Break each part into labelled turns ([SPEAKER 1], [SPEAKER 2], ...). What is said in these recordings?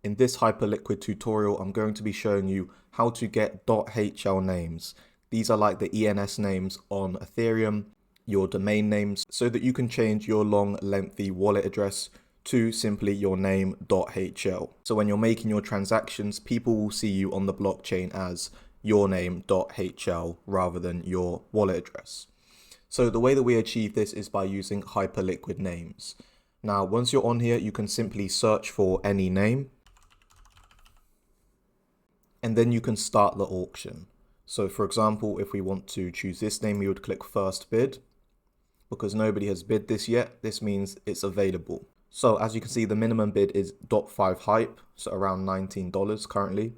[SPEAKER 1] In this Hyperliquid tutorial, I'm going to be showing you how to get .hl names. These are like the ENS names on Ethereum, your domain names, so that you can change your long, lengthy wallet address to simply your name.hl. So when you're making your transactions, people will see you on the blockchain as your name.hl rather than your wallet address. So the way that we achieve this is by using Hyperliquid names. Now, once you're on here, you can simply search for any name, and then you can start the auction. So for example, if we want to choose this name, we would click first bid. Because nobody has bid this yet, this means it's available. So as you can see, the minimum bid is 0.5 hype, so around $19 currently.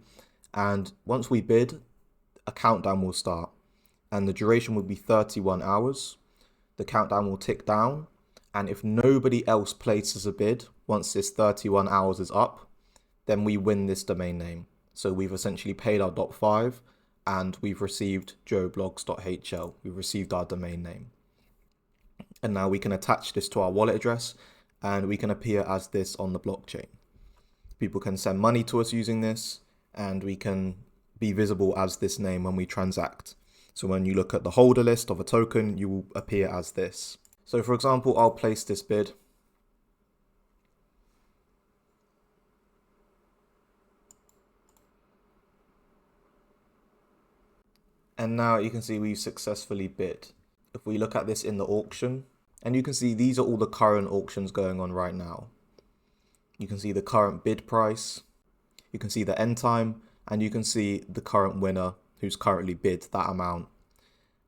[SPEAKER 1] And once we bid, a countdown will start. And the duration will be 31 hours. The countdown will tick down. And if nobody else places a bid, once this 31 hours is up, then we win this domain name. So we've essentially paid our 0.5 and we've received joeblogs.hl. We've received our domain name. And now we can attach this to our wallet address and we can appear as this on the blockchain. People can send money to us using this and we can be visible as this name when we transact. So when you look at the holder list of a token, you will appear as this. So for example, I'll place this bid. And now you can see we've successfully bid. If we look at this in the auction, and you can see these are all the current auctions going on right now. You can see the current bid price, you can see the end time, and you can see the current winner who's currently bid that amount.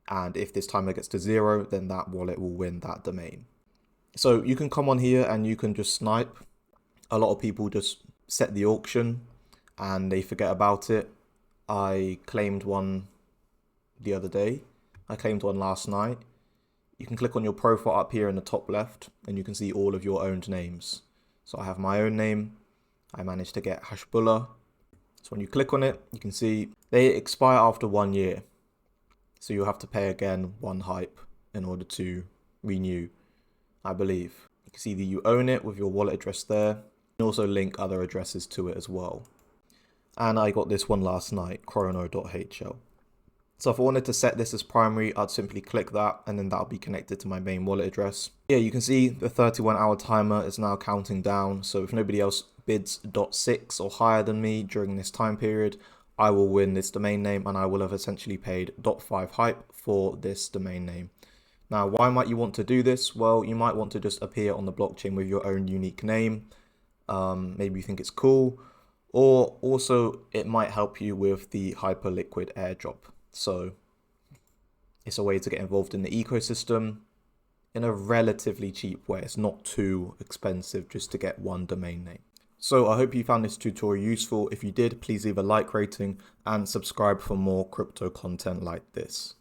[SPEAKER 1] And if this timer gets to 0, then that wallet will win that domain. So you can come on here and you can just snipe. A lot of people just set the auction and they forget about it. I claimed one the other day. I claimed one last night. You can click on your profile up here in the top left and you can see all of your owned names. So I have my own name. I managed to get Hashbullah. So when you click on it, you can see they expire after 1 year. So you'll have to pay again 1 hype in order to renew, I believe. You can see that you own it with your wallet address there. You can also link other addresses to it as well. And I got this one last night, chrono.hl. So if I wanted to set this as primary, I'd simply click that and then that'll be connected to my main wallet address. Yeah, you can see the 31-hour timer is now counting down. So if nobody else bids 0.6 or higher than me during this time period, I will win this domain name and I will have essentially paid 0.5 hype for this domain name. Now, why might you want to do this? Well, you might want to just appear on the blockchain with your own unique name. Maybe you think it's cool, or also it might help you with the Hyperliquid airdrop. So it's a way to get involved in the ecosystem in a relatively cheap way. It's not too expensive just to get one domain name. So I hope you found this tutorial useful. If you did, please leave a like rating and subscribe for more crypto content like this.